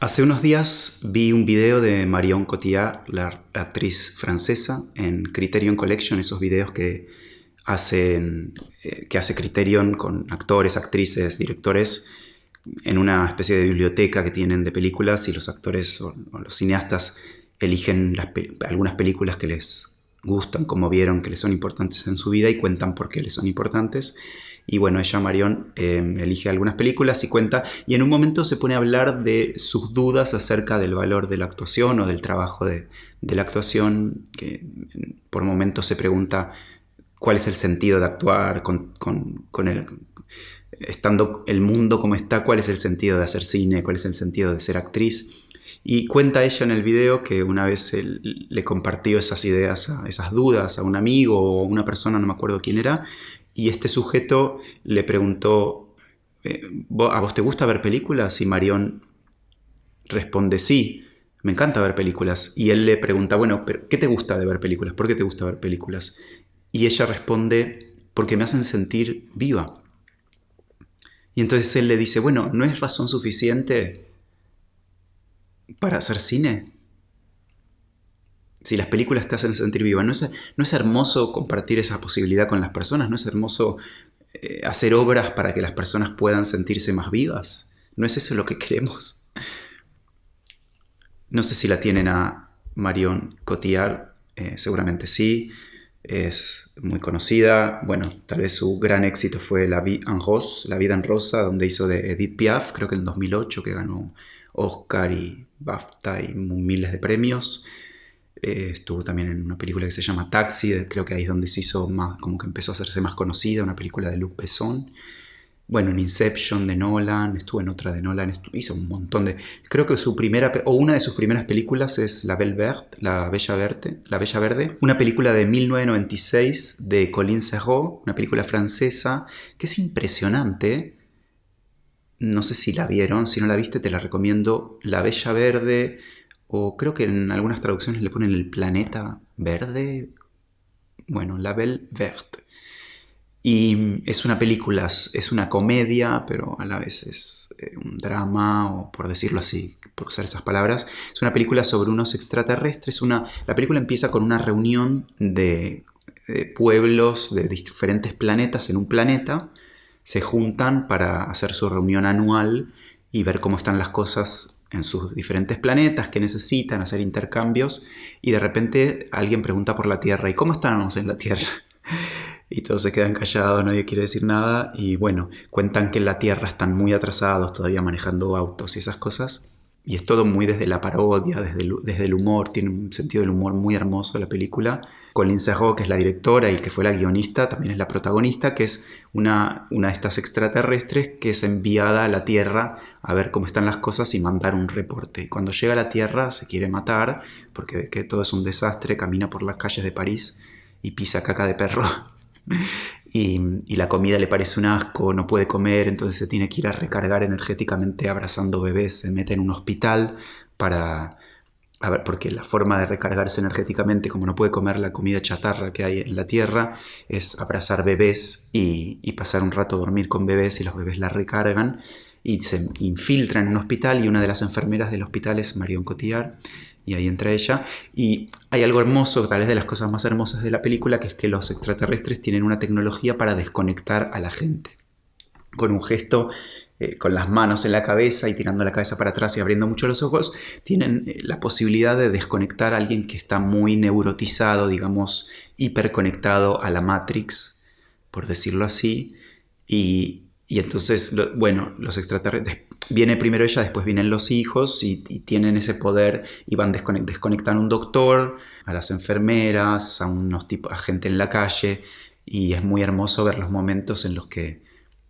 Hace unos días vi un video de Marion Cotillard, la actriz francesa, en Criterion Collection, esos videos que hace Criterion con actores, actrices, directores, en una especie de biblioteca que tienen de películas, y los actores o los cineastas eligen algunas películas que les gustan, como vieron, que les son importantes en su vida, y cuentan por qué les son importantes. Y bueno, ella, Marion, elige algunas películas y cuenta, y en un momento se pone a hablar de sus dudas acerca del valor de la actuación o del trabajo de la actuación, que por momentos se pregunta cuál es el sentido de actuar estando el mundo como está, cuál es el sentido de hacer cine, cuál es el sentido de ser actriz. Y cuenta ella en el video que una vez él le compartió esas ideas, esas dudas a un amigo o a una persona, no me acuerdo quién era, y este sujeto le preguntó, ¿a vos te gusta ver películas? Y Marion responde, sí, me encanta ver películas. Y él le pregunta, bueno, ¿qué te gusta de ver películas? ¿Por qué te gusta ver películas? Y ella responde, porque me hacen sentir viva. Y entonces él le dice, bueno, ¿no es razón suficiente para hacer cine? Si las películas te hacen sentir viva, ¿no es hermoso compartir esa posibilidad con las personas? ¿No es hermoso hacer obras para que las personas puedan sentirse más vivas? ¿No es eso lo que queremos? No sé si la tienen a Marion Cotillard, seguramente sí, es muy conocida. Bueno, tal vez su gran éxito fue La Vie en Rose, La Vida en Rosa, donde hizo de Edith Piaf, creo que en el 2008, que ganó Oscar y BAFTA y miles de premios. Estuvo también en una película que se llama Taxi, creo que ahí es donde se hizo más, como que empezó a hacerse más conocida, una película de Luc Besson. Bueno, en Inception de Nolan, estuvo en otra de Nolan, hizo un montón de... Creo que una de sus primeras películas es La Belle Verte, La Bella Verde, una película de 1996 de Colin Serrault, una película francesa que es impresionante. No sé si la vieron, si no la viste te la recomiendo. La Bella Verde, o creo que en algunas traducciones le ponen El Planeta Verde. Bueno, La Belle Verte. Y es una película, es una comedia, pero a la vez es un drama, o por decirlo así, por usar esas palabras. Es una película sobre unos extraterrestres. La película empieza con una reunión de pueblos de diferentes planetas en un planeta. Se juntan para hacer su reunión anual y ver cómo están las cosas en sus diferentes planetas, qué necesitan, hacer intercambios. Y de repente alguien pregunta por la Tierra, ¿y cómo estamos en la Tierra? Y todos se quedan callados, nadie quiere decir nada. Y bueno, cuentan que en la Tierra están muy atrasados todavía manejando autos y esas cosas. Y es todo muy desde la parodia, desde el humor. Tiene un sentido del humor muy hermoso la película. Colin Serrault, que es la directora y que fue la guionista, también es la protagonista, que es una de estas extraterrestres que es enviada a la Tierra a ver cómo están las cosas y mandar un reporte. Y cuando llega a la Tierra se quiere matar porque ve que todo es un desastre, camina por las calles de París y pisa caca de perro. Y la comida le parece un asco, no puede comer, entonces se tiene que ir a recargar energéticamente abrazando bebés. Se mete en un hospital porque la forma de recargarse energéticamente, como no puede comer la comida chatarra que hay en la Tierra, es abrazar bebés y pasar un rato a dormir con bebés, y los bebés la recargan y se infiltra en un hospital, y una de las enfermeras del hospital es Marion Cotillard, y ahí entra ella. Y hay algo hermoso, tal vez de las cosas más hermosas de la película, que es que los extraterrestres tienen una tecnología para desconectar a la gente. Con un gesto, con las manos en la cabeza y tirando la cabeza para atrás y abriendo mucho los ojos, tienen la posibilidad de desconectar a alguien que está muy neurotizado, digamos, hiperconectado a la Matrix, por decirlo así. Y entonces, los extraterrestres, viene primero ella, después vienen los hijos, y tienen ese poder, y desconectan a un doctor, a las enfermeras, a gente en la calle. Y es muy hermoso ver los momentos en los que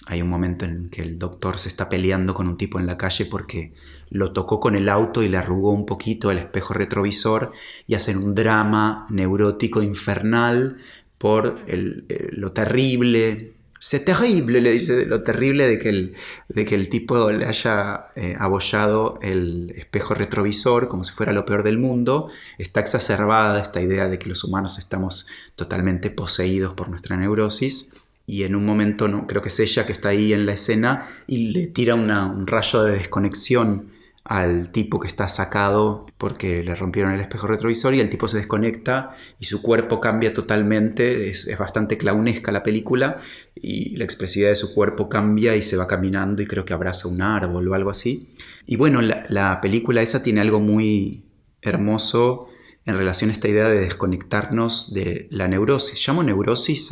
hay un momento en que el doctor se está peleando con un tipo en la calle porque lo tocó con el auto y le arrugó un poquito el espejo retrovisor, y hacen un drama neurótico infernal por lo terrible. C'est terrible, le dice, lo terrible de que el tipo le haya abollado el espejo retrovisor como si fuera lo peor del mundo. Está exacerbada esta idea de que los humanos estamos totalmente poseídos por nuestra neurosis. Y en un momento, creo que es ella que está ahí en la escena, y le tira un rayo de desconexión al tipo que está sacado porque le rompieron el espejo retrovisor y el tipo se desconecta y su cuerpo cambia totalmente. Es bastante clownesca la película y la expresividad de su cuerpo cambia y se va caminando y creo que abraza un árbol o algo así. Y bueno, la película esa tiene algo muy hermoso en relación a esta idea de desconectarnos de la neurosis. Llamo neurosis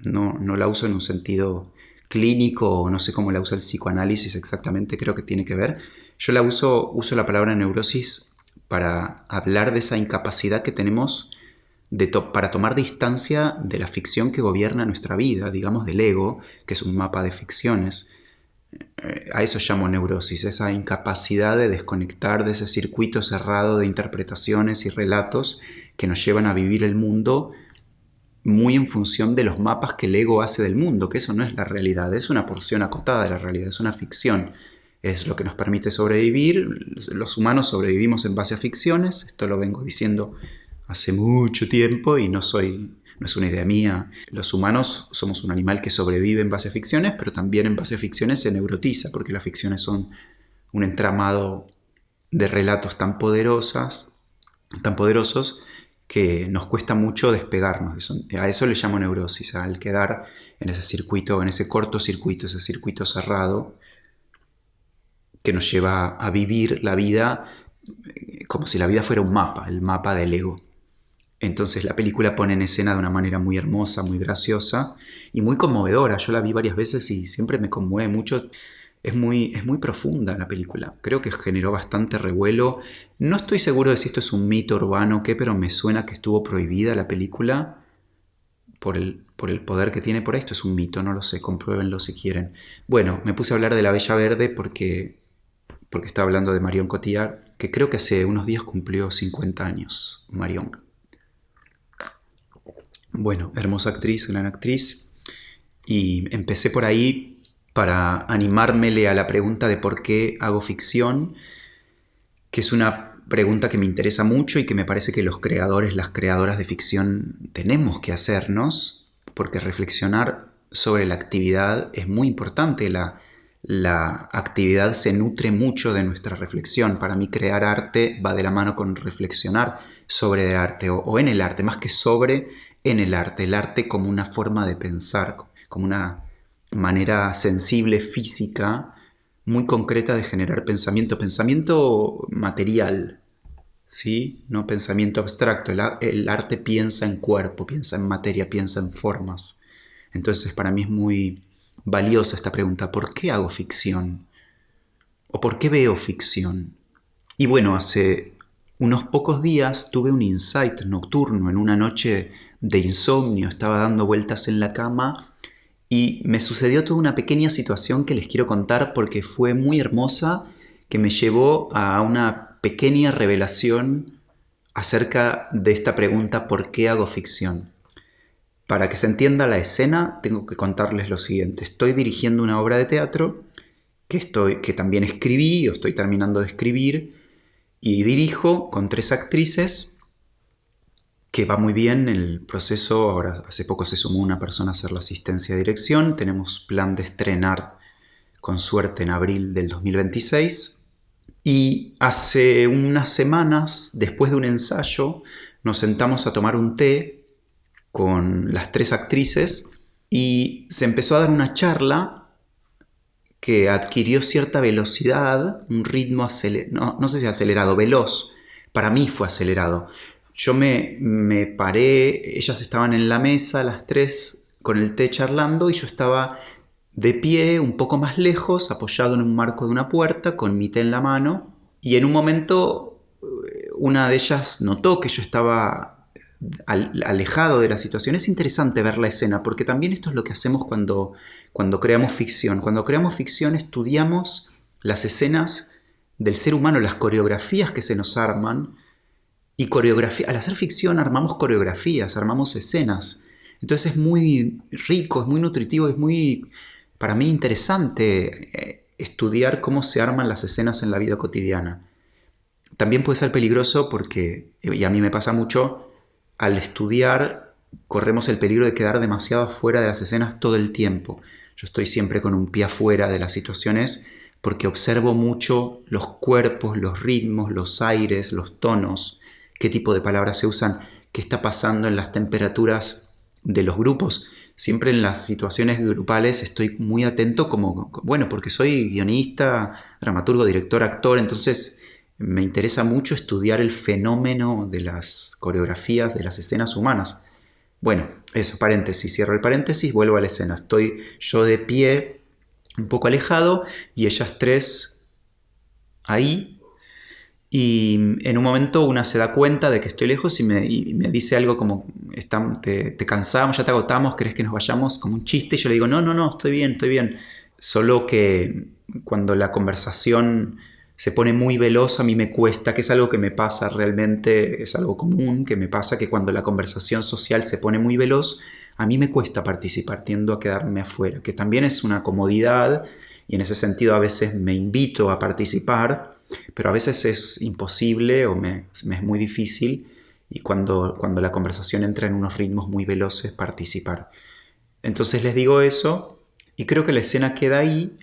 no la uso en un sentido clínico o no sé cómo la usa el psicoanálisis exactamente, creo que tiene que ver. Yo uso la palabra neurosis para hablar de esa incapacidad que tenemos para tomar distancia de la ficción que gobierna nuestra vida, digamos del ego, que es un mapa de ficciones. A eso llamo neurosis, esa incapacidad de desconectar de ese circuito cerrado de interpretaciones y relatos que nos llevan a vivir el mundo muy en función de los mapas que el ego hace del mundo, que eso no es la realidad, es una porción acotada de la realidad, es una ficción. Es lo que nos permite sobrevivir. Los humanos sobrevivimos en base a ficciones, esto lo vengo diciendo hace mucho tiempo y no es una idea mía. Los humanos somos un animal que sobrevive en base a ficciones, pero también en base a ficciones se neurotiza, porque las ficciones son un entramado de relatos tan poderosos, que nos cuesta mucho despegarnos. A eso le llamo neurosis, al quedar en ese circuito, en ese cortocircuito, ese circuito cerrado, que nos lleva a vivir la vida como si la vida fuera un mapa, el mapa del ego. Entonces la película pone en escena de una manera muy hermosa, muy graciosa y muy conmovedora. Yo la vi varias veces y siempre me conmueve mucho. Es muy profunda la película. Creo que generó bastante revuelo. No estoy seguro de si esto es un mito urbano o qué, pero me suena que estuvo prohibida la película por el poder que tiene por ahí. Esto es un mito, no lo sé, compruébenlo si quieren. Bueno, me puse a hablar de La Bella Verde porque estaba hablando de Marion Cotillard, que creo que hace unos días cumplió 50 años, Marion. Bueno, hermosa actriz, gran actriz. Y empecé por ahí para animármele a la pregunta de por qué hago ficción, que es una pregunta que me interesa mucho y que me parece que los creadores, las creadoras de ficción tenemos que hacernos, porque reflexionar sobre la actividad es muy importante. La actividad se nutre mucho de nuestra reflexión. Para mí crear arte va de la mano con reflexionar sobre el arte o en el arte, más que sobre en el arte como una forma de pensar, como una manera sensible, física, muy concreta de generar pensamiento material, ¿sí? No pensamiento abstracto. El arte piensa en cuerpo, piensa en materia, piensa en formas. Entonces para mí es muy valiosa esta pregunta: ¿por qué hago ficción? ¿O por qué veo ficción? Y bueno, hace unos pocos días tuve un insight nocturno en una noche de insomnio. Estaba dando vueltas en la cama y me sucedió toda una pequeña situación que les quiero contar porque fue muy hermosa, que me llevó a una pequeña revelación acerca de esta pregunta: ¿por qué hago ficción? Para que se entienda la escena, tengo que contarles lo siguiente. Estoy dirigiendo una obra de teatro que también escribí o estoy terminando de escribir, y dirijo con 3 actrices, que va muy bien el proceso. Ahora, hace poco se sumó una persona a hacer la asistencia de dirección. Tenemos plan de estrenar con suerte en abril del 2026. Y hace unas semanas, después de un ensayo, nos sentamos a tomar un té con las 3 actrices y se empezó a dar una charla que adquirió cierta velocidad, un ritmo acelerado, no sé si acelerado, veloz. Para mí fue acelerado. Yo me paré, ellas estaban en la mesa, las 3, con el té charlando, y yo estaba de pie, un poco más lejos, apoyado en un marco de una puerta, con mi té en la mano, y en un momento una de ellas notó que yo estaba alejado de la situación. Es interesante ver la escena, porque también esto es lo que hacemos cuando creamos ficción. Cuando creamos ficción estudiamos las escenas del ser humano, las coreografías que se nos arman, y al hacer ficción armamos coreografías, armamos escenas. Entonces es muy rico, es muy nutritivo, es muy, para mí, interesante estudiar cómo se arman las escenas en la vida cotidiana. También puede ser peligroso porque, y a mí me pasa mucho, al estudiar corremos el peligro de quedar demasiado afuera de las escenas todo el tiempo. Yo estoy siempre con un pie afuera de las situaciones porque observo mucho los cuerpos, los ritmos, los aires, los tonos, qué tipo de palabras se usan, qué está pasando en las temperaturas de los grupos. Siempre en las situaciones grupales estoy muy atento porque soy guionista, dramaturgo, director, actor, entonces me interesa mucho estudiar el fenómeno de las coreografías, de las escenas humanas. Bueno, eso, paréntesis, cierro el paréntesis, vuelvo a la escena. Estoy yo de pie, un poco alejado, y ellas tres ahí. Y en un momento una se da cuenta de que estoy lejos y me dice algo como, te cansamos, ya te agotamos, ¿querés que nos vayamos? Como un chiste. Y yo le digo, no, estoy bien, estoy bien. Solo que cuando la conversación se pone muy veloz, a mí me cuesta, que es algo que me pasa realmente, es algo común que me pasa, que cuando la conversación social se pone muy veloz, a mí me cuesta participar, tiendo a quedarme afuera, que también es una comodidad, y en ese sentido a veces me invito a participar, pero a veces es imposible o me es muy difícil, y cuando la conversación entra en unos ritmos muy veloces, participar. Entonces les digo eso, y creo que la escena queda ahí,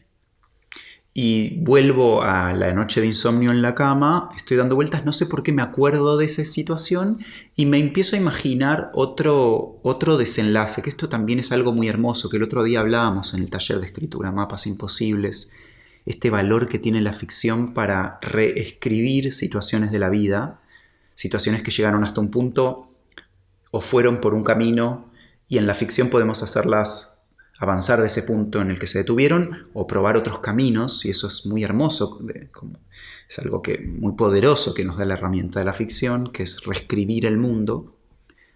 y vuelvo a la noche de insomnio en la cama, estoy dando vueltas, no sé por qué me acuerdo de esa situación y me empiezo a imaginar otro desenlace, que esto también es algo muy hermoso, que el otro día hablábamos en el taller de escritura, Mapas Imposibles, este valor que tiene la ficción para reescribir situaciones de la vida, situaciones que llegaron hasta un punto o fueron por un camino, y en la ficción podemos hacerlas avanzar de ese punto en el que se detuvieron o probar otros caminos, y eso es muy hermoso, es algo muy poderoso que nos da la herramienta de la ficción, que es reescribir el mundo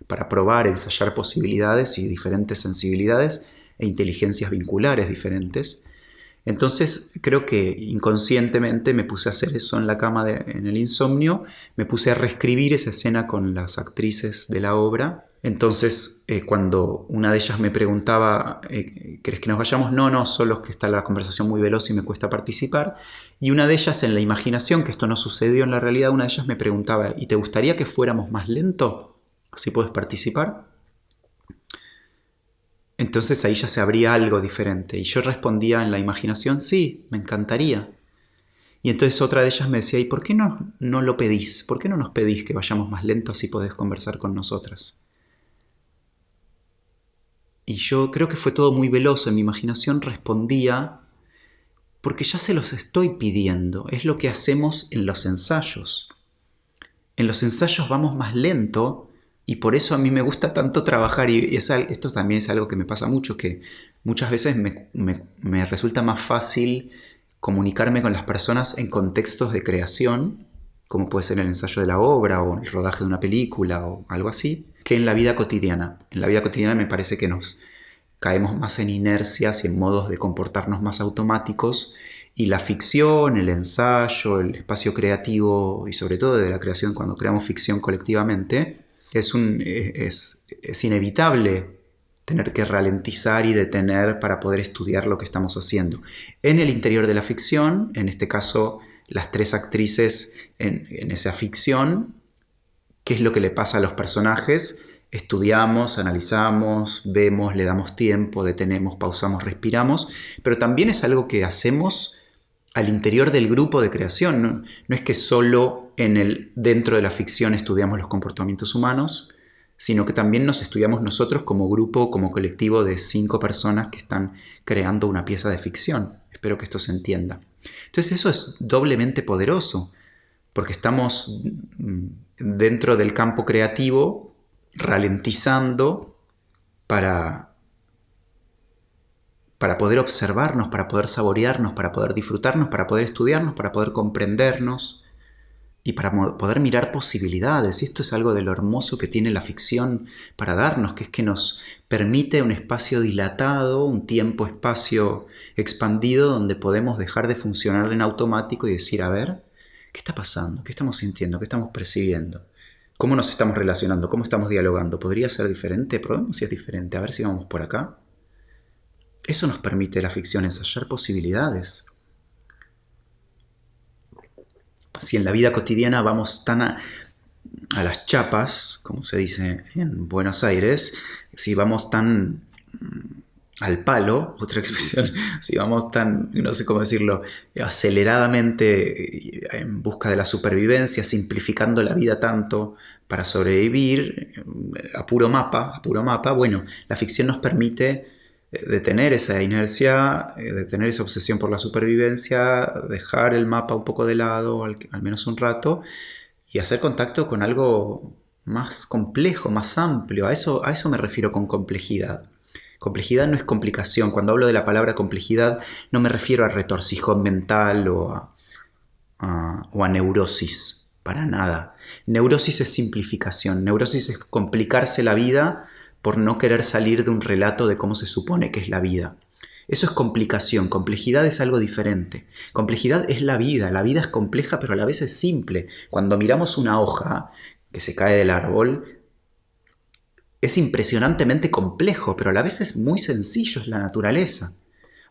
para probar, ensayar posibilidades y diferentes sensibilidades e inteligencias vinculares diferentes. Entonces creo que inconscientemente me puse a hacer eso en la cama en el insomnio, me puse a reescribir esa escena con las actrices de la obra. Entonces cuando una de ellas me preguntaba, ¿querés que nos vayamos? No, solo es que está la conversación muy veloz y me cuesta participar. Y una de ellas, en la imaginación, que esto no sucedió en la realidad, una de ellas me preguntaba, ¿y te gustaría que fuéramos más lento? ¿Así puedes participar? Entonces ahí ya se abría algo diferente, y yo respondía en la imaginación, sí, me encantaría. Y entonces otra de ellas me decía, ¿y por qué no lo pedís? ¿Por qué no nos pedís que vayamos más lento, así podés conversar con nosotras? Y yo creo que fue todo muy veloz, en mi imaginación respondía, porque ya se los estoy pidiendo, es lo que hacemos en los ensayos. En los ensayos vamos más lento, y por eso a mí me gusta tanto trabajar, y esto también es algo que me pasa mucho, que muchas veces me resulta más fácil comunicarme con las personas en contextos de creación, como puede ser el ensayo de la obra o el rodaje de una película o algo así, que en la vida cotidiana. En la vida cotidiana me parece que nos caemos más en inercias y en modos de comportarnos más automáticos, y la ficción, el ensayo, el espacio creativo, y sobre todo de la creación cuando creamos ficción colectivamente, es inevitable tener que ralentizar y detener para poder estudiar lo que estamos haciendo. En el interior de la ficción, en este caso las tres actrices en esa ficción, ¿qué es lo que le pasa a los personajes? Estudiamos, analizamos, vemos, le damos tiempo, detenemos, pausamos, respiramos, pero también es algo que hacemos al interior del grupo de creación. No es que solo dentro de la ficción estudiamos los comportamientos humanos, sino que también nos estudiamos nosotros como grupo, como colectivo de 5 personas que están creando una pieza de ficción. Espero que esto se entienda. Entonces eso es doblemente poderoso, porque estamos dentro del campo creativo ralentizando para poder observarnos, para poder saborearnos, para poder disfrutarnos, para poder estudiarnos, para poder comprendernos y para poder mirar posibilidades. Y esto es algo de lo hermoso que tiene la ficción para darnos, que es que nos permite un espacio dilatado, un tiempo-espacio expandido, donde podemos dejar de funcionar en automático y decir, a ver, ¿qué está pasando? ¿Qué estamos sintiendo? ¿Qué estamos percibiendo? ¿Cómo nos estamos relacionando? ¿Cómo estamos dialogando? ¿Podría ser diferente? Probemos si es diferente, a ver si vamos por acá. Eso nos permite la ficción, ensayar posibilidades. Si en la vida cotidiana vamos tan a las chapas, como se dice en Buenos Aires, si vamos tan al palo, otra expresión, si vamos tan, no sé cómo decirlo, aceleradamente en busca de la supervivencia, simplificando la vida tanto para sobrevivir, a puro mapa, bueno, la ficción nos permite detener esa inercia, detener esa obsesión por la supervivencia, dejar el mapa un poco de lado, al menos un rato, y hacer contacto con algo más complejo, más amplio. A eso me refiero con complejidad. Complejidad no es complicación. Cuando hablo de la palabra complejidad no me refiero a retorcijón mental o a neurosis, para nada. Neurosis es simplificación, neurosis es complicarse la vida por no querer salir de un relato de cómo se supone que es la vida. Eso es complicación, complejidad es algo diferente. Complejidad es la vida es compleja pero a la vez es simple. Cuando miramos una hoja que se cae del árbol, es impresionantemente complejo, pero a la vez es muy sencillo, es la naturaleza.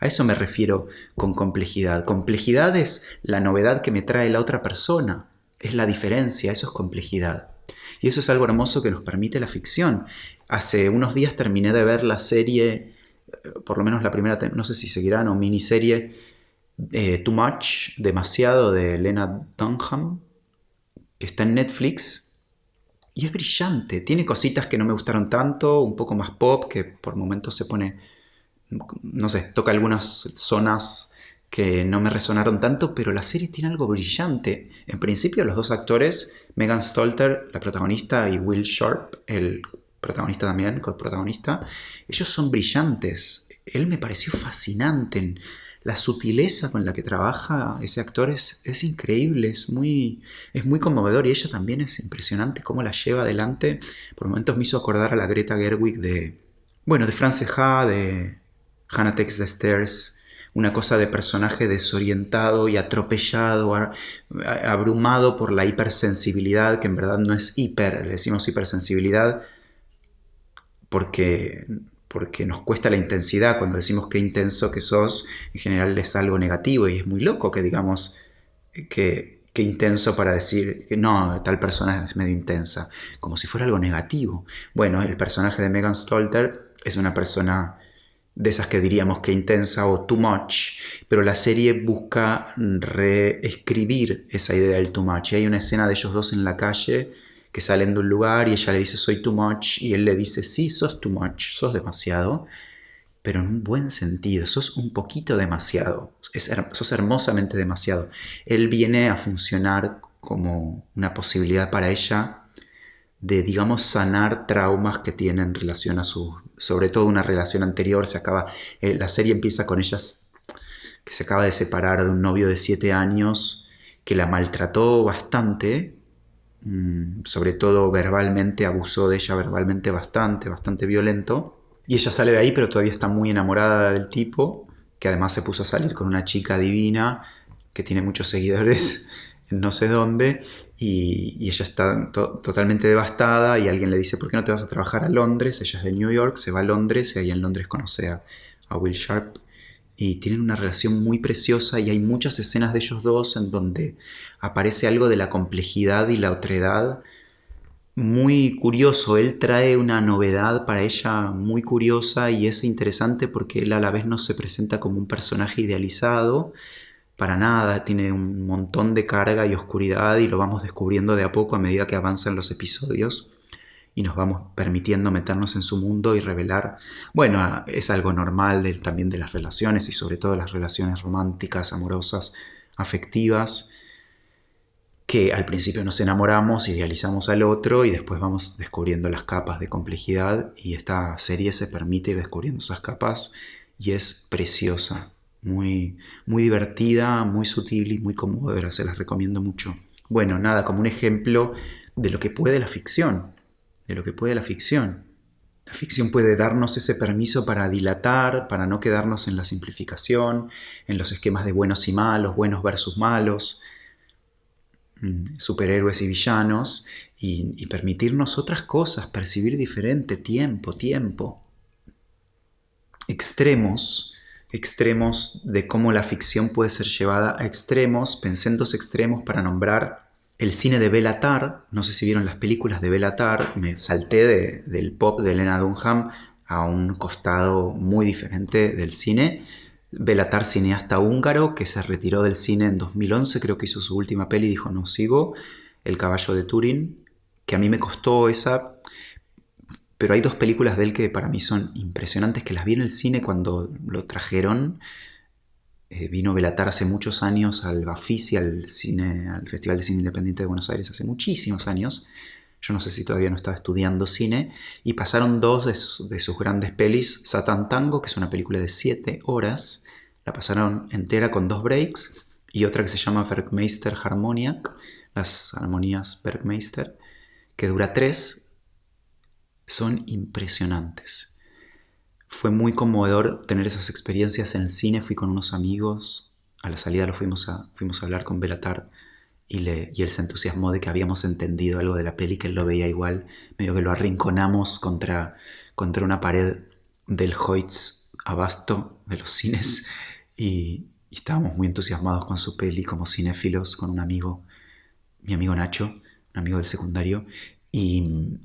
A eso me refiero con complejidad. Complejidad es la novedad que me trae la otra persona, es la diferencia, eso es complejidad. Y eso es algo hermoso que nos permite la ficción. Hace unos días terminé de ver la serie, por lo menos la primera, no sé si seguirán, o miniserie, Too Much, Demasiado, de Lena Dunham, que está en Netflix. Y es brillante, tiene cositas que no me gustaron tanto, un poco más pop, que por momentos se pone, no sé, toca algunas zonas que no me resonaron tanto, pero la serie tiene algo brillante. En principio los dos actores, Megan Stalter, la protagonista, y Will Sharp, el protagonista también, coprotagonista, ellos son brillantes. Él me pareció fascinante. La sutileza con la que trabaja ese actor es increíble, es muy conmovedor, y ella también es impresionante cómo la lleva adelante. Por momentos me hizo acordar a la Greta Gerwig de Frances Ha, de Hannah Takes the Stairs, una cosa de personaje desorientado y atropellado, abrumado por la hipersensibilidad, que en verdad no es hiper, le decimos hipersensibilidad porque nos cuesta la intensidad. Cuando decimos qué intenso que sos, en general es algo negativo, y es muy loco que digamos que intenso para decir que no, tal persona es medio intensa, como si fuera algo negativo. Bueno, el personaje de Megan Stalter es una persona de esas que diríamos que intensa o too much, pero la serie busca reescribir esa idea del too much. Y hay una escena de ellos dos en la calle que salen de un lugar y ella le dice soy too much, y él le dice sí, sos too much, sos demasiado, pero en un buen sentido, sos un poquito demasiado, sos hermosamente demasiado. Él viene a funcionar como una posibilidad para ella de, digamos, sanar traumas que tiene en relación a sobre todo una relación anterior. La serie empieza con ella que se acaba de separar de un novio de 7 años que la maltrató bastante, sobre todo verbalmente, abusó de ella verbalmente bastante violento. Y ella sale de ahí, pero todavía está muy enamorada del tipo, que además se puso a salir con una chica divina que tiene muchos seguidores en no sé dónde, y ella está totalmente devastada, y alguien le dice ¿por qué no te vas a trabajar a Londres? Ella es de New York, se va a Londres, y ahí en Londres conoce a Will Sharp, y tienen una relación muy preciosa, y hay muchas escenas de ellos dos en donde aparece algo de la complejidad y la otredad muy curioso. Él trae una novedad para ella muy curiosa, y es interesante porque él a la vez no se presenta como un personaje idealizado, para nada, tiene un montón de carga y oscuridad, y lo vamos descubriendo de a poco a medida que avanzan los episodios y nos vamos permitiendo meternos en su mundo y revelar. Bueno, es algo normal también de las relaciones, y sobre todo las relaciones románticas, amorosas, afectivas, que al principio nos enamoramos, idealizamos al otro, y después vamos descubriendo las capas de complejidad, y esta serie se permite ir descubriendo esas capas, y es preciosa, muy divertida, muy sutil y muy conmovedora. Se las recomiendo mucho. Bueno, nada, como un ejemplo de lo que puede la ficción, La ficción puede darnos ese permiso para dilatar, para no quedarnos en la simplificación, en los esquemas de buenos y malos, buenos versus malos, superhéroes y villanos, y permitirnos otras cosas, percibir diferente, tiempo, extremos de cómo la ficción puede ser llevada a extremos. Pensé en 2 extremos para nombrar el cine de Béla Tarr. No sé si vieron las películas de Béla Tarr, me salté del pop de Lena Dunham a un costado muy diferente del cine. Béla Tarr, cineasta húngaro, que se retiró del cine en 2011, creo que hizo su última peli y dijo, no, sigo El caballo de Turín, que a mí me costó esa, pero hay dos películas de él que para mí son impresionantes, que las vi en el cine cuando lo trajeron. Vino Béla Tarr hace muchos años al Bafisi, al Festival de Cine Independiente de Buenos Aires, hace muchísimos años. Yo no sé si todavía no estaba estudiando cine. Y pasaron dos de sus grandes pelis. Satan Tango, que es una película de 7 horas. La pasaron entera con 2 breaks. Y otra que se llama Werkmeister Harmoniak, las armonías Werkmeister, que dura 3. Son impresionantes. Fue muy conmovedor tener esas experiencias en el cine. Fui con unos amigos. A la salida fuimos a hablar con Béla Tarr. Y él se entusiasmó de que habíamos entendido algo de la peli, que él lo veía igual. Medio que lo arrinconamos contra una pared del Hoyts Abasto, de los cines. Y estábamos muy entusiasmados con su peli como cinéfilos, con un amigo, mi amigo Nacho, un amigo del secundario. Y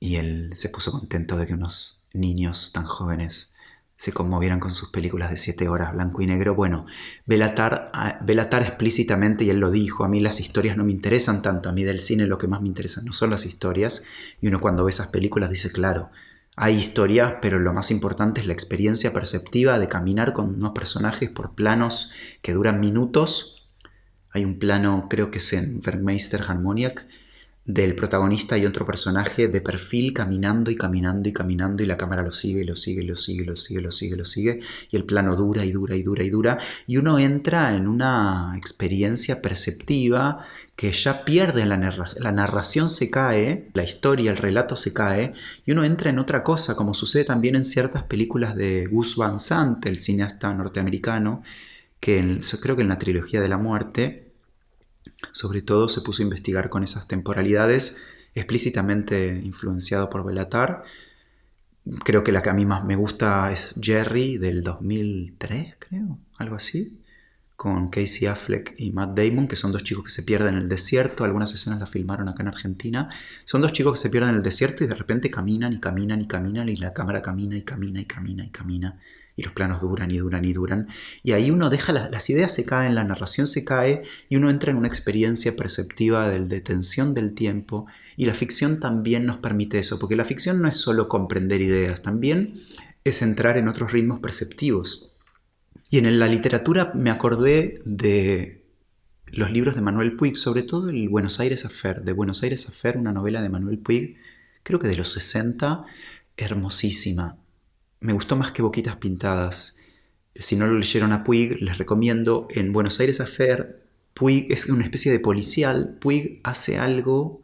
él se puso contento de que unos niños tan jóvenes se conmovieran con sus películas de 7 horas, blanco y negro. Bueno, Béla Tarr explícitamente, y él lo dijo, a mí las historias no me interesan tanto, a mí del cine lo que más me interesa no son las historias, y uno cuando ve esas películas dice, claro, hay historias, pero lo más importante es la experiencia perceptiva de caminar con unos personajes por planos que duran minutos. Hay un plano, creo que es en Werkmeister Harmoniak, del protagonista y otro personaje de perfil caminando y caminando y caminando, y la cámara lo sigue, lo sigue, lo sigue, lo sigue, lo sigue, lo sigue, y el plano dura y dura y dura y dura, y uno entra en una experiencia perceptiva que ya pierde la narración, se cae, la historia, el relato se cae, y uno entra en otra cosa, como sucede también en ciertas películas de Gus Van Sant, el cineasta norteamericano, que creo que en la trilogía de la muerte sobre todo se puso a investigar con esas temporalidades, explícitamente influenciado por Béla Tarr. Creo que la que a mí más me gusta es Jerry, del 2003, creo, algo así, con Casey Affleck y Matt Damon, que son 2 chicos que se pierden en el desierto. Algunas escenas las filmaron acá en Argentina. Son 2 chicos que se pierden en el desierto y de repente caminan y caminan y caminan, y la cámara camina y camina y camina y camina, y los planos duran y duran y duran, y ahí uno deja, las ideas se caen, la narración se cae, y uno entra en una experiencia perceptiva de detención del tiempo, y la ficción también nos permite eso, porque la ficción no es solo comprender ideas, también es entrar en otros ritmos perceptivos. Y en la literatura me acordé de los libros de Manuel Puig, sobre todo el Buenos Aires Affair, una novela de Manuel Puig, creo que de los 60, hermosísima. Me gustó más que Boquitas Pintadas. Si no lo leyeron a Puig, les recomiendo. En Buenos Aires Affair, Puig es una especie de policial. Puig hace algo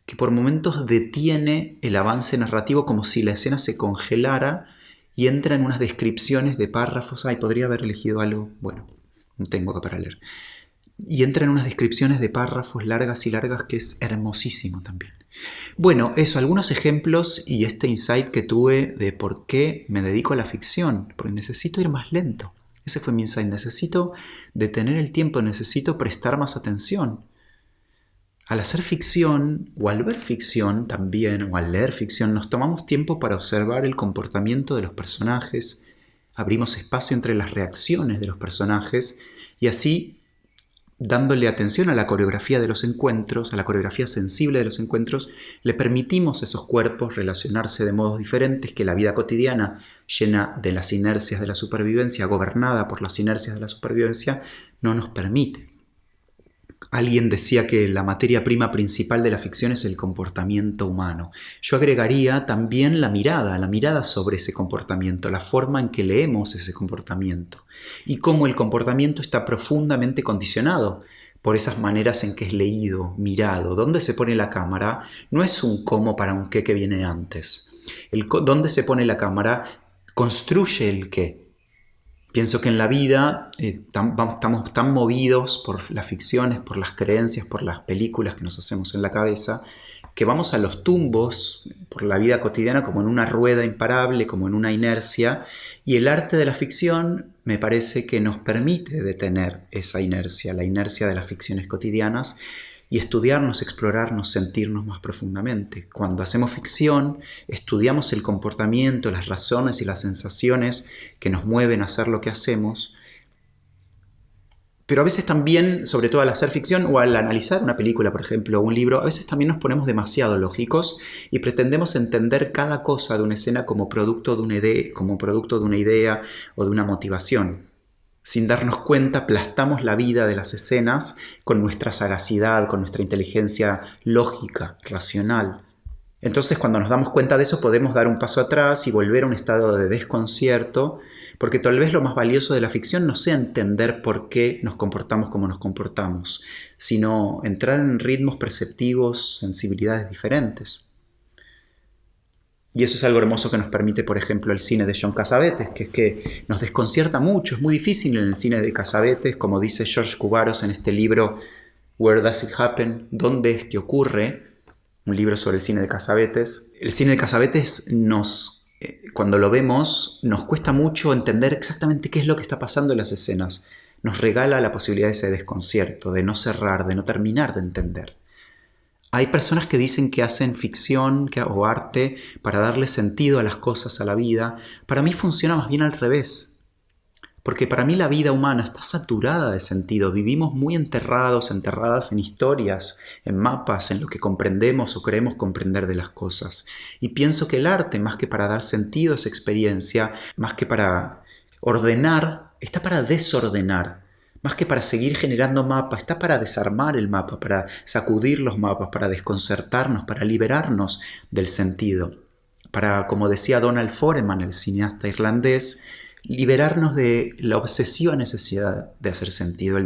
que por momentos detiene el avance narrativo, como si la escena se congelara, y entra en unas descripciones de párrafos. Ay, podría haber elegido algo. Bueno, no tengo acá para leer. Y entra en unas descripciones de párrafos largas y largas, que es hermosísimo también. Bueno, eso, algunos ejemplos y este insight que tuve de por qué me dedico a la ficción, porque necesito ir más lento. Ese fue mi insight, necesito detener el tiempo, necesito prestar más atención. Al hacer ficción, o al ver ficción también, o al leer ficción, nos tomamos tiempo para observar el comportamiento de los personajes, abrimos espacio entre las reacciones de los personajes, y así, dándole atención a la coreografía de los encuentros, a la coreografía sensible de los encuentros, le permitimos a esos cuerpos relacionarse de modos diferentes que la vida cotidiana, llena de las inercias de la supervivencia, gobernada por las inercias de la supervivencia, no nos permite. Alguien decía que la materia prima principal de la ficción es el comportamiento humano. Yo agregaría también la mirada sobre ese comportamiento, la forma en que leemos ese comportamiento, y cómo el comportamiento está profundamente condicionado por esas maneras en que es leído, mirado. ¿Dónde se pone la cámara? No es un cómo para un qué que viene antes. ¿Dónde se pone la cámara? Construye el qué. Pienso que en la vida estamos tan movidos por las ficciones, por las creencias, por las películas que nos hacemos en la cabeza, que vamos a los tumbos por la vida cotidiana como en una rueda imparable, como en una inercia, y el arte de la ficción me parece que nos permite detener esa inercia, la inercia de las ficciones cotidianas, y estudiarnos, explorarnos, sentirnos más profundamente. Cuando hacemos ficción, estudiamos el comportamiento, las razones y las sensaciones que nos mueven a hacer lo que hacemos. Pero a veces también, sobre todo al hacer ficción o al analizar una película, por ejemplo, o un libro, a veces también nos ponemos demasiado lógicos y pretendemos entender cada cosa de una escena como producto de una idea o de una motivación. Sin darnos cuenta, aplastamos la vida de las escenas con nuestra sagacidad, con nuestra inteligencia lógica, racional. Entonces, cuando nos damos cuenta de eso, podemos dar un paso atrás y volver a un estado de desconcierto, porque tal vez lo más valioso de la ficción no sea entender por qué nos comportamos como nos comportamos, sino entrar en ritmos perceptivos, sensibilidades diferentes. Y eso es algo hermoso que nos permite, por ejemplo, el cine de John Cassavetes, que es que nos desconcierta mucho. Es muy difícil en el cine de Cassavetes, como dice George Cubaros en este libro Where Does It Happen? ¿Dónde es que ocurre? Un libro sobre el cine de Cassavetes. El cine de Cassavetes cuando lo vemos, nos cuesta mucho entender exactamente qué es lo que está pasando en las escenas. Nos regala la posibilidad de ese desconcierto, de no cerrar, de no terminar de entender. Hay personas que dicen que hacen ficción o arte para darle sentido a las cosas, a la vida. Para mí funciona más bien al revés. Porque para mí la vida humana está saturada de sentido. Vivimos muy enterradas en historias, en mapas, en lo que comprendemos o creemos comprender de las cosas. Y pienso que el arte, más que para dar sentido a esa experiencia, más que para ordenar, está para desordenar. Más que para seguir generando mapas, está para desarmar el mapa, para sacudir los mapas, para desconcertarnos, para liberarnos del sentido. Para, como decía Donald Foreman, el cineasta irlandés, liberarnos de la obsesiva necesidad de hacer sentido.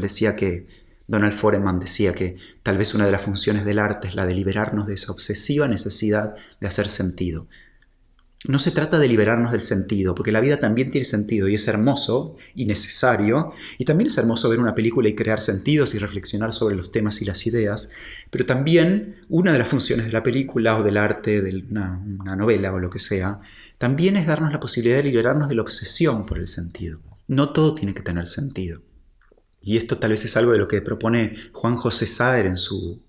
Donald Foreman decía que tal vez una de las funciones del arte es la de liberarnos de esa obsesiva necesidad de hacer sentido. No se trata de liberarnos del sentido, porque la vida también tiene sentido y es hermoso y necesario, y también es hermoso ver una película y crear sentidos y reflexionar sobre los temas y las ideas, pero también una de las funciones de la película o del arte, de una novela o lo que sea, también es darnos la posibilidad de liberarnos de la obsesión por el sentido. No todo tiene que tener sentido. Y esto tal vez es algo de lo que propone Juan José Saer en su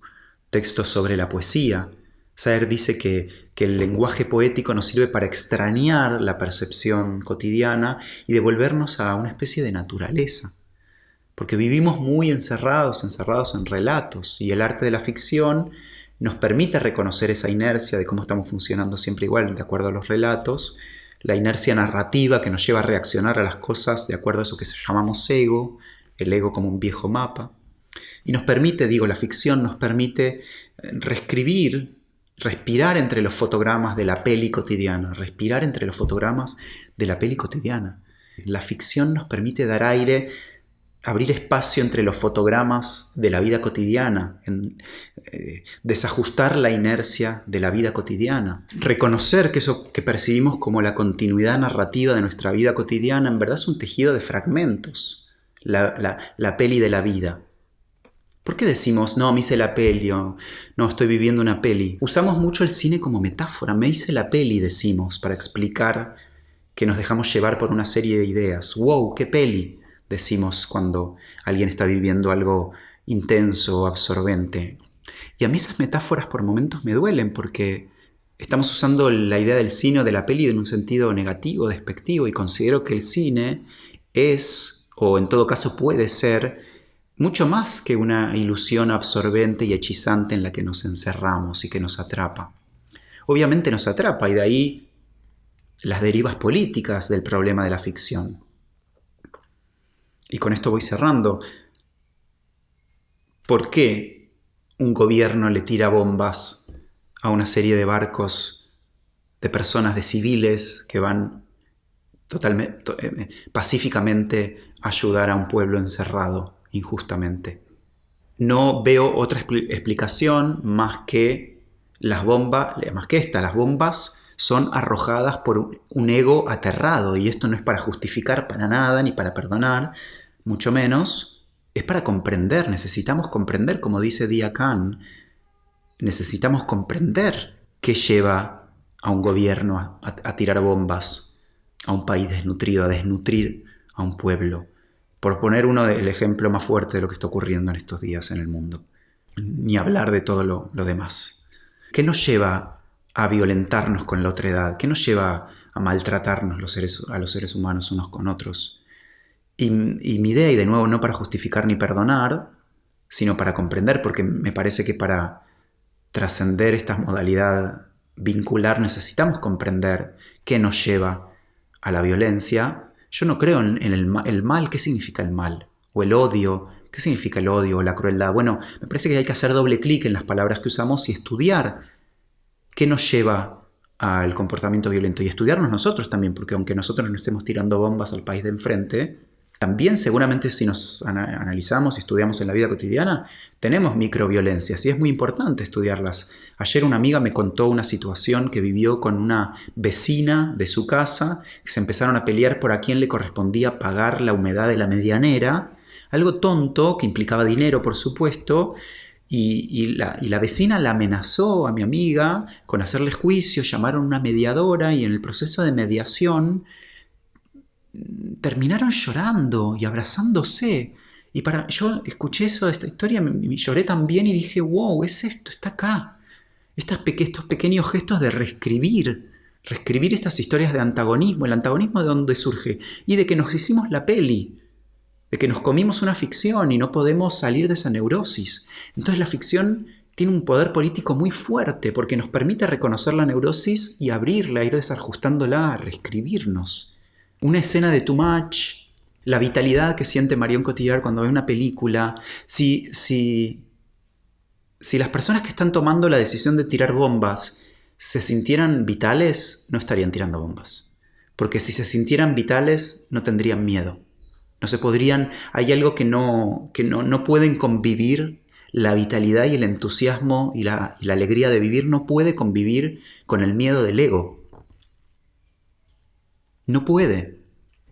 texto sobre la poesía. Saer dice que el lenguaje poético nos sirve para extrañar la percepción cotidiana y devolvernos a una especie de naturaleza. Porque vivimos muy encerrados en relatos, y el arte de la ficción nos permite reconocer esa inercia de cómo estamos funcionando siempre igual de acuerdo a los relatos, la inercia narrativa que nos lleva a reaccionar a las cosas de acuerdo a eso que llamamos ego, el ego como un viejo mapa. Y nos permite, la ficción nos permite respirar entre los fotogramas de la peli cotidiana, La ficción nos permite dar aire, abrir espacio entre los fotogramas de la vida cotidiana, desajustar la inercia de la vida cotidiana, reconocer que eso que percibimos como la continuidad narrativa de nuestra vida cotidiana en verdad es un tejido de fragmentos, la peli de la vida. ¿Por qué decimos, no, me hice la peli, o no, estoy viviendo una peli? Usamos mucho el cine como metáfora. Me hice la peli, decimos, para explicar que nos dejamos llevar por una serie de ideas. ¡Wow, qué peli!, decimos cuando alguien está viviendo algo intenso o absorbente. Y a mí esas metáforas por momentos me duelen porque estamos usando la idea del cine o de la peli en un sentido negativo, despectivo, y considero que el cine es, o en todo caso puede ser, mucho más que una ilusión absorbente y hechizante en la que nos encerramos y que nos atrapa. Obviamente nos atrapa, y de ahí las derivas políticas del problema de la ficción. Y con esto voy cerrando. ¿Por qué un gobierno le tira bombas a una serie de barcos de personas, de civiles, que van pacíficamente a ayudar a un pueblo encerrado injustamente? No veo otra explicación más que las bombas son arrojadas por un ego aterrado, y esto no es para justificar para nada ni para perdonar, mucho menos, es para comprender. Necesitamos comprender, como dice Dia Khan, necesitamos comprender qué lleva a un gobierno a tirar bombas a un país desnutrido, a desnutrir a un pueblo. Por poner el ejemplo más fuerte de lo que está ocurriendo en estos días en el mundo. ni hablar de todo lo demás. ¿Qué nos lleva a violentarnos con la otredad? ¿Qué nos lleva a maltratarnos a los seres humanos unos con otros? Y mi idea, y de nuevo no para justificar ni perdonar, sino para comprender, porque me parece que para trascender esta modalidad vincular necesitamos comprender qué nos lleva a la violencia. Yo no creo en el mal. ¿Qué significa el mal? O el odio. ¿Qué significa el odio o la crueldad? Bueno, me parece que hay que hacer doble clic en las palabras que usamos y estudiar qué nos lleva al comportamiento violento. Y estudiarnos nosotros también, porque aunque nosotros no estemos tirando bombas al país de enfrente, también seguramente si nos analizamos y estudiamos en la vida cotidiana, tenemos microviolencias y es muy importante estudiarlas. Ayer una amiga me contó una situación que vivió con una vecina de su casa, que se empezaron a pelear por a quién le correspondía pagar la humedad de la medianera, algo tonto que implicaba dinero, por supuesto, y la vecina la amenazó a mi amiga con hacerle juicio, llamaron a una mediadora y en el proceso de mediación terminaron llorando y abrazándose. Y yo escuché esta historia, me lloré también y dije, wow, es esto, está acá. Estos pequeños gestos de reescribir estas historias de antagonismo. ¿El antagonismo de dónde surge? Y de que nos hicimos la peli, de que nos comimos una ficción y no podemos salir de esa neurosis. Entonces la ficción tiene un poder político muy fuerte porque nos permite reconocer la neurosis y abrirla, ir desajustándola, reescribirnos. Una escena de Too Much, la vitalidad que siente Marion Cotillard cuando ve una película. Si las personas que están tomando la decisión de tirar bombas se sintieran vitales, no estarían tirando bombas. Porque si se sintieran vitales, no tendrían miedo. No se podrían, hay algo que no pueden convivir, la vitalidad y el entusiasmo y la alegría de vivir no puede convivir con el miedo del ego. No puede.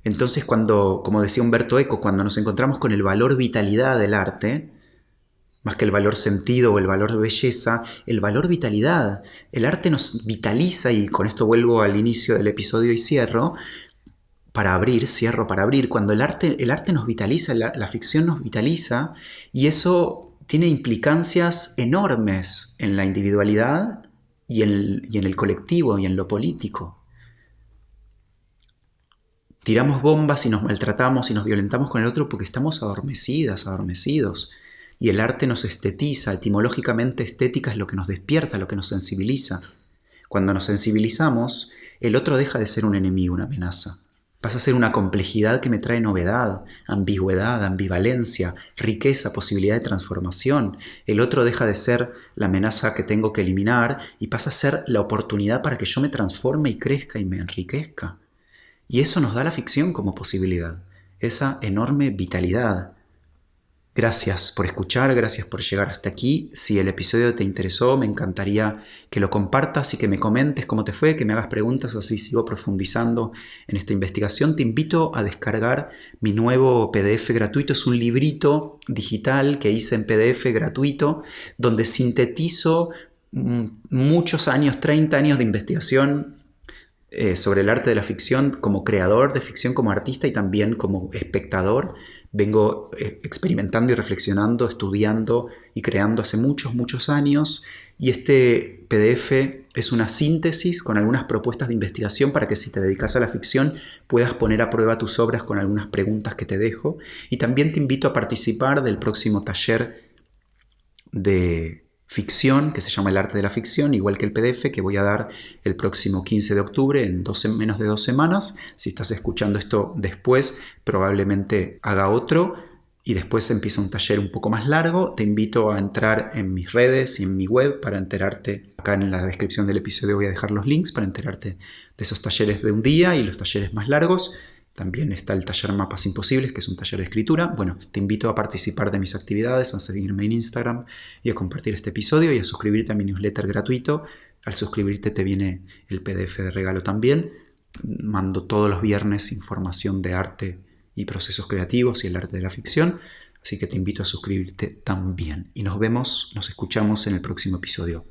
Entonces como decía Umberto Eco, cuando nos encontramos con el valor vitalidad del arte, más que el valor sentido o el valor belleza, el valor vitalidad. El arte nos vitaliza, y con esto vuelvo al inicio del episodio y cierro para abrir. Cuando el arte nos vitaliza, la ficción nos vitaliza, y eso tiene implicancias enormes en la individualidad y en el colectivo y en lo político. Tiramos bombas y nos maltratamos y nos violentamos con el otro porque estamos adormecidos. Y el arte nos estetiza. Etimológicamente, estética es lo que nos despierta, lo que nos sensibiliza. Cuando nos sensibilizamos, el otro deja de ser un enemigo, una amenaza. Pasa a ser una complejidad que me trae novedad, ambigüedad, ambivalencia, riqueza, posibilidad de transformación. El otro deja de ser la amenaza que tengo que eliminar y pasa a ser la oportunidad para que yo me transforme y crezca y me enriquezca. Y eso nos da la ficción como posibilidad, esa enorme vitalidad. Gracias por escuchar, gracias por llegar hasta aquí. Si el episodio te interesó, me encantaría que lo compartas y que me comentes cómo te fue, que me hagas preguntas, así sigo profundizando en esta investigación. Te invito a descargar mi nuevo PDF gratuito. Es un librito digital que hice en PDF gratuito, donde sintetizo muchos años, 30 años de investigación sobre el arte de la ficción como creador de ficción, como artista y también como espectador. Vengo experimentando y reflexionando, estudiando y creando hace muchos años, y este PDF es una síntesis con algunas propuestas de investigación para que si te dedicas a la ficción puedas poner a prueba tus obras con algunas preguntas que te dejo. Y también te invito a participar del próximo taller de ficción que se llama El arte de la ficción, igual que el PDF, que voy a dar el próximo 15 de octubre, en menos de 2 semanas. Si estás escuchando esto después, probablemente haga otro y después empieza un taller un poco más largo. Te invito a entrar en mis redes y en mi web para enterarte. Acá en la descripción del episodio voy a dejar los links para enterarte de esos talleres de un día y los talleres más largos. También está el taller Mapas Imposibles, que es un taller de escritura. Bueno, te invito a participar de mis actividades, a seguirme en Instagram y a compartir este episodio y a suscribirte a mi newsletter gratuito. Al suscribirte te viene el PDF de regalo también. Mando todos los viernes información de arte y procesos creativos y el arte de la ficción. Así que te invito a suscribirte también. Y nos escuchamos en el próximo episodio.